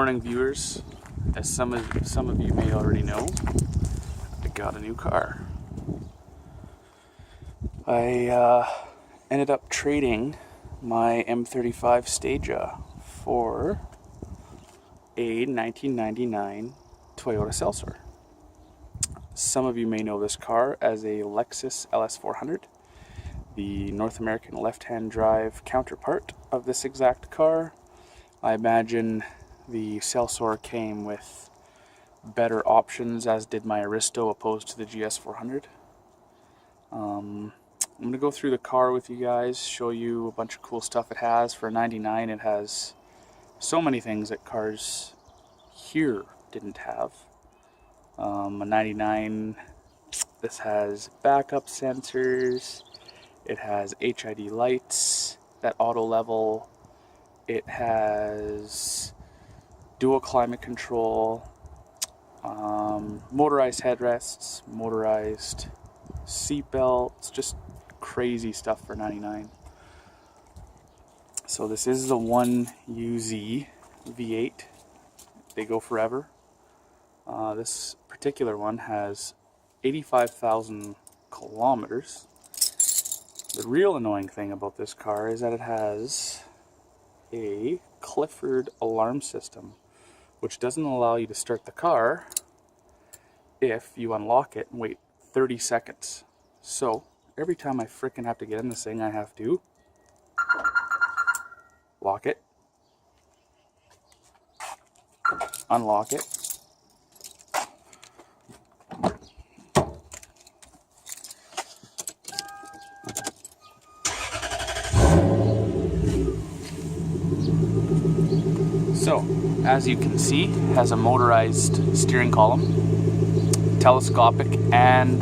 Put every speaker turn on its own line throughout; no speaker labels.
morning, viewers. As some of you may already know, I got a new car. I ended up trading my M35 Stagea for a 1999 Toyota Celsior. Some of you may know this car as a Lexus LS400, the North American left-hand drive counterpart of this exact car. I imagine the Celsior came with better options, as did my Aristo, opposed to the GS400. I'm going to go through the car with you guys, show you a bunch of cool stuff it has. For a 99, it has so many things that cars here didn't have. A 99, this has backup sensors, it has HID lights that auto level, it has dual climate control, motorized headrests, motorized seat belts, just crazy stuff for 99. So this is the 1UZ V8. They go forever. This particular one has 85,000 kilometers. The real annoying thing about this car is that it has a Clifford alarm system, which doesn't allow you to start the car if you unlock it and wait 30 seconds. So every time I frickin' have to get in this thing, I have to lock it, unlock it, so, as you can see, it has a motorized steering column, telescopic and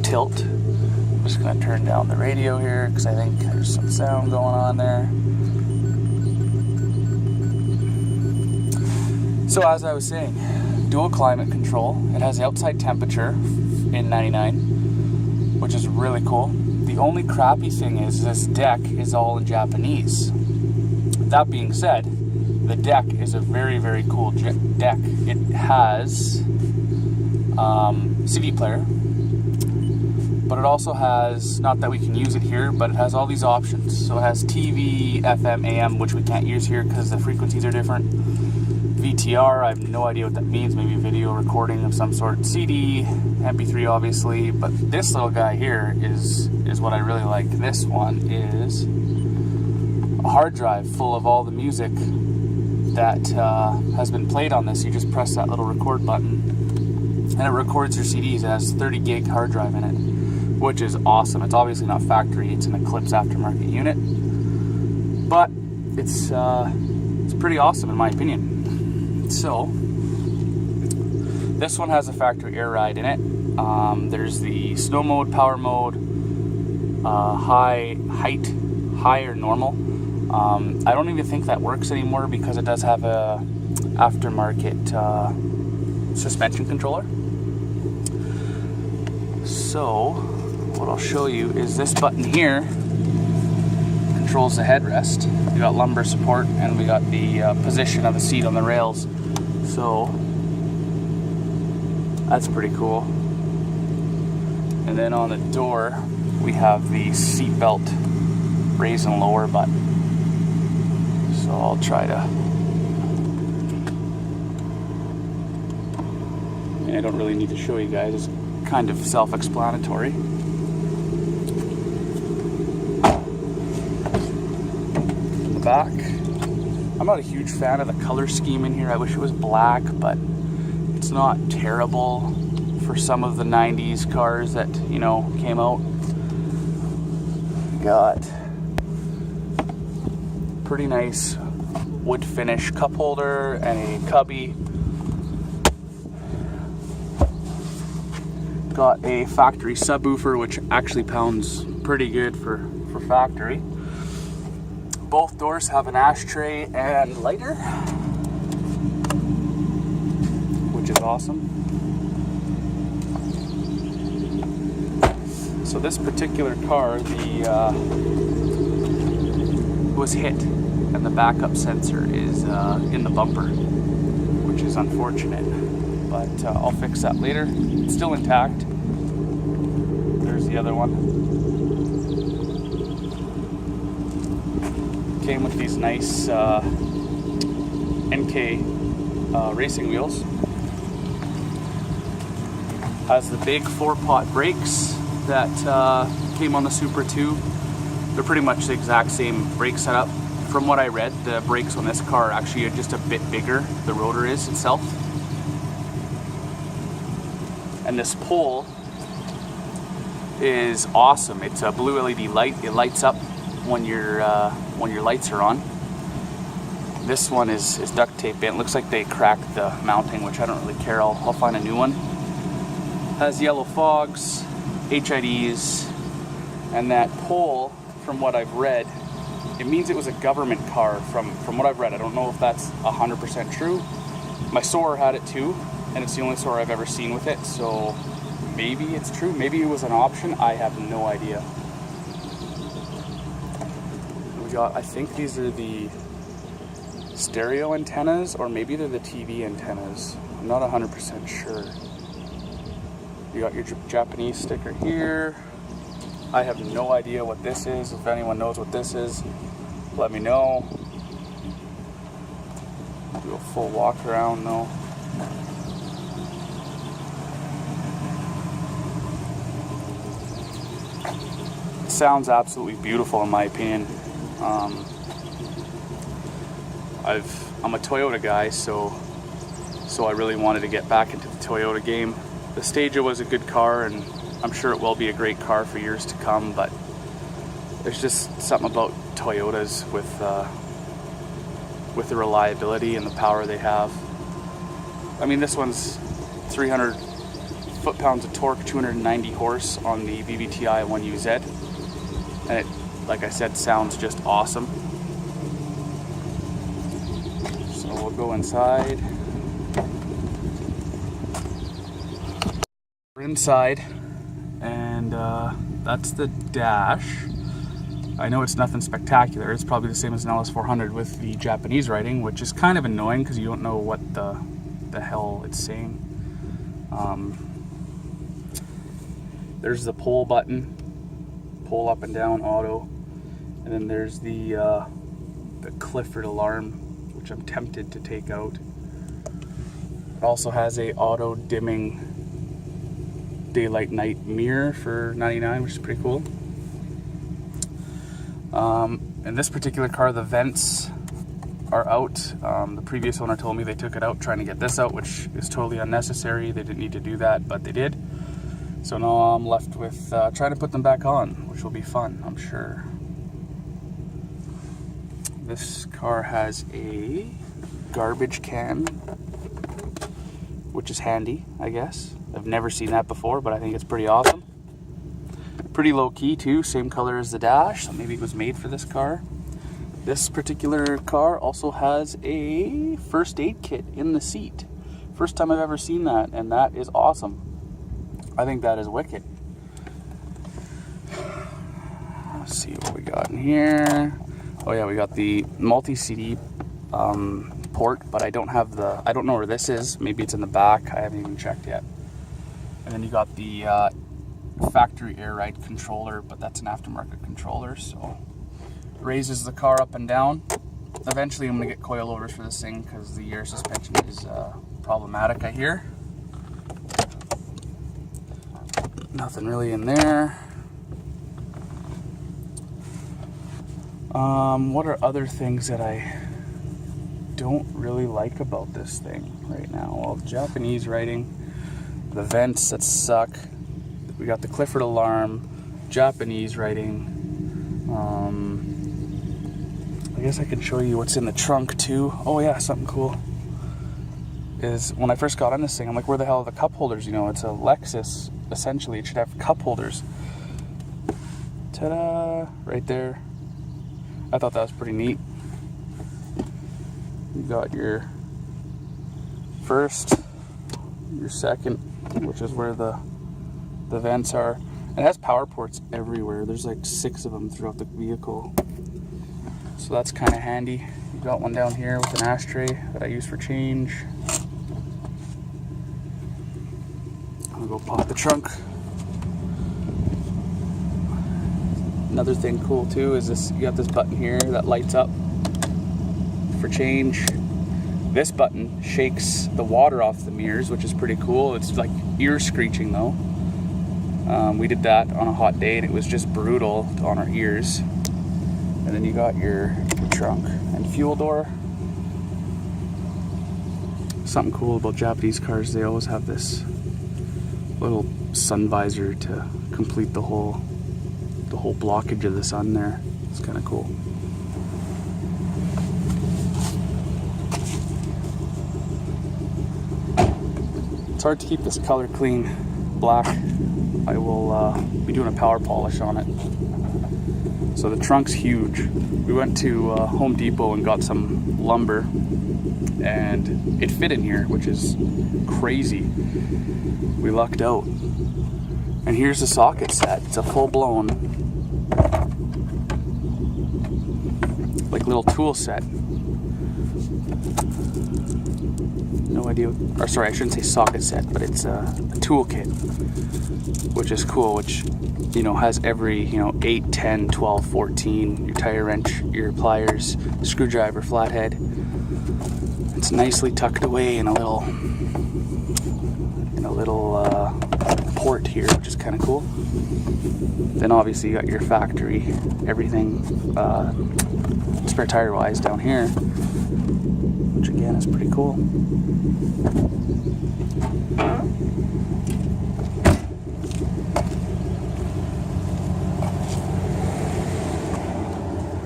tilt. I'm just going to turn down the radio here because I think there's some sound going on there. So as I was saying, dual climate control. It has the outside temperature in 99, which is really cool. The only crappy thing is this deck is all in Japanese. That being said, the deck is a very, very cool deck. It has CD player, but it also has, not that we can use it here, but it has all these options. So it has TV, FM, AM, which we can't use here because the frequencies are different. VTR, I have no idea what that means, maybe video recording of some sort. CD, MP3 obviously, but this little guy here is what I really like. This one is a hard drive full of all the music that has been played on this. You just press that little record button and it records your CDs. It has 30 gig hard drive in it, which is awesome. It's obviously not factory, it's an Eclipse aftermarket unit, but it's pretty awesome in my opinion. So this one has a factory air ride in it. There's the snow mode, power mode, high or normal. I don't even think that works anymore because it does have a aftermarket suspension controller. So what I'll show you is this button here controls the headrest. We got lumbar support and we got the position of the seat on the rails. So that's pretty cool. And then on the door we have the seat belt raise and lower button. So I'll try to, I don't really need to show you guys, it's kind of self-explanatory. In the back, I'm not a huge fan of the color scheme in here. I wish it was black, but it's not terrible for some of the 90s cars that, you know, came out. Got pretty nice wood finish cup holder and a cubby. Got a factory subwoofer, which actually pounds pretty good for factory. Both doors have an ashtray and lighter, which is awesome. So this particular car, was hit and the backup sensor is in the bumper, which is unfortunate, but I'll fix that later. It's still intact. There's the other one. Came with these nice NK racing wheels. Has the big 4-pot brakes that came on the Supra 2. They're pretty much the exact same brake setup. From what I read, the brakes on this car are actually just a bit bigger, the rotor is itself. And this pole is awesome. It's a blue LED light. It lights up when your lights are on. This one is duct tape in. It looks like they cracked the mounting, which I don't really care. I'll find a new one. Has yellow fogs, HIDs, and that pole, from what I've read, it means it was a government car from what I've read. I don't know if that's 100% true. My Soarer had it too, and it's the only Soarer I've ever seen with it, so maybe it's true. Maybe it was an option. I have no idea. We got, I think these are the stereo antennas, or maybe they're the TV antennas. I'm not 100% sure. You got your Japanese sticker here. I have no idea what this is. If anyone knows what this is, let me know. Do a full walk around though. It sounds absolutely beautiful in my opinion. I'm a Toyota guy, so I really wanted to get back into the Toyota game. The Stagea was a good car, and I'm sure it will be a great car for years to come, but there's just something about Toyotas with the reliability and the power they have. I mean, this one's 300 foot-pounds of torque, 290 horse on the VVTi 1UZ, and it, like I said, sounds just awesome. So we'll go inside. We're inside, and that's the dash. I know it's nothing spectacular. It's probably the same as an LS400 with the Japanese writing, which is kind of annoying because you don't know what the hell it's saying. There's the pull button, pull up and down auto, and then there's the Clifford alarm, which I'm tempted to take out. It also has a auto dimming daylight night mirror for $99, which is pretty cool. In this particular car, the vents are out. The previous owner told me they took it out trying to get this out, which is totally unnecessary. They didn't need to do that, but they did. So now I'm left with trying to put them back on, which will be fun, I'm sure. This car has a garbage can, which is handy, I guess. I've never seen that before, but I think it's pretty awesome. Pretty low key too, same color as the dash, so maybe it was made for this car. This particular car also has a first aid kit in the seat. First time I've ever seen that, and that is awesome. I think that is wicked. Let's see what we got in here. Oh yeah, we got the multi-CD port, but I don't know where this is. Maybe it's in the back. I haven't even checked yet. And then you got the factory air ride controller, but that's an aftermarket controller, so it raises the car up and down. Eventually I'm gonna get coilovers for this thing because the air suspension is problematic, I hear. Nothing really in there. What are other things that I don't really like about this thing right now? Well, Japanese writing, the vents that suck. We got the Clifford alarm, Japanese writing. I guess I can show you what's in the trunk too. Oh yeah, something cool is when I first got on this thing, I'm like, where the hell are the cup holders? You know, it's a Lexus, essentially. It should have cup holders. Ta-da! Right there. I thought that was pretty neat. You got your first, your second, which is where the vents are. It has power ports everywhere. There's like 6 of them throughout the vehicle. So that's kind of handy. You got one down here with an ashtray that I use for change. I'll go pop the trunk. Another thing cool too is this, you got this button here that lights up for change. This button shakes the water off the mirrors, which is pretty cool. It's like ear screeching though. We did that on a hot day and it was just brutal on our ears. And then you got your trunk and fuel door. Something cool about Japanese cars, they always have this little sun visor to complete the whole blockage of the sun there. It's kind of cool. It's hard to keep this color clean black. I will be doing a power polish on it. So the trunk's huge. We went to Home Depot and got some lumber and it fit in here, which is crazy. We lucked out. And here's the socket set. It's a full-blown like little tool set. No idea, or sorry, I shouldn't say socket set, but it's a tool kit, which is cool, which, you know, has every, you know, 8, 10, 12, 14, your tire wrench, your pliers, screwdriver, flathead. It's nicely tucked away in a little port here, which is kind of cool. Then obviously you got your factory, everything spare tire wise down here, which again is pretty cool.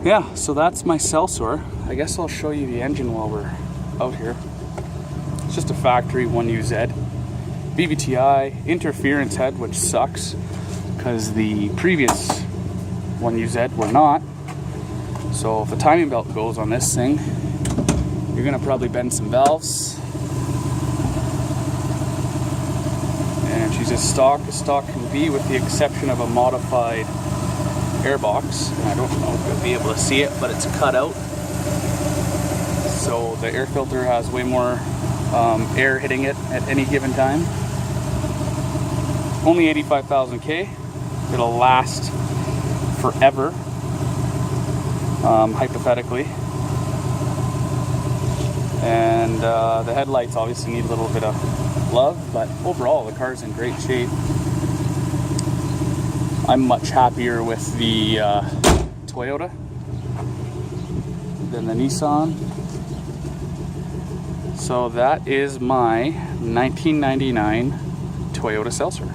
Yeah, so that's my Celsior. I guess I'll show you the engine while we're out here. It's just a factory 1UZ. VVTi, interference head, which sucks because the previous 1UZ were not. So if the timing belt goes on this thing, you're gonna probably bend some valves. And she's as stock can be, with the exception of a modified airbox. And I don't know if you'll be able to see it, but it's cut out. So the air filter has way more air hitting it at any given time. Only 85,000 K. It'll last forever, hypothetically. And the headlights obviously need a little bit of love, but overall the car's in great shape. I'm much happier with the Toyota than the Nissan. So that is my 1999 Toyota Celsior.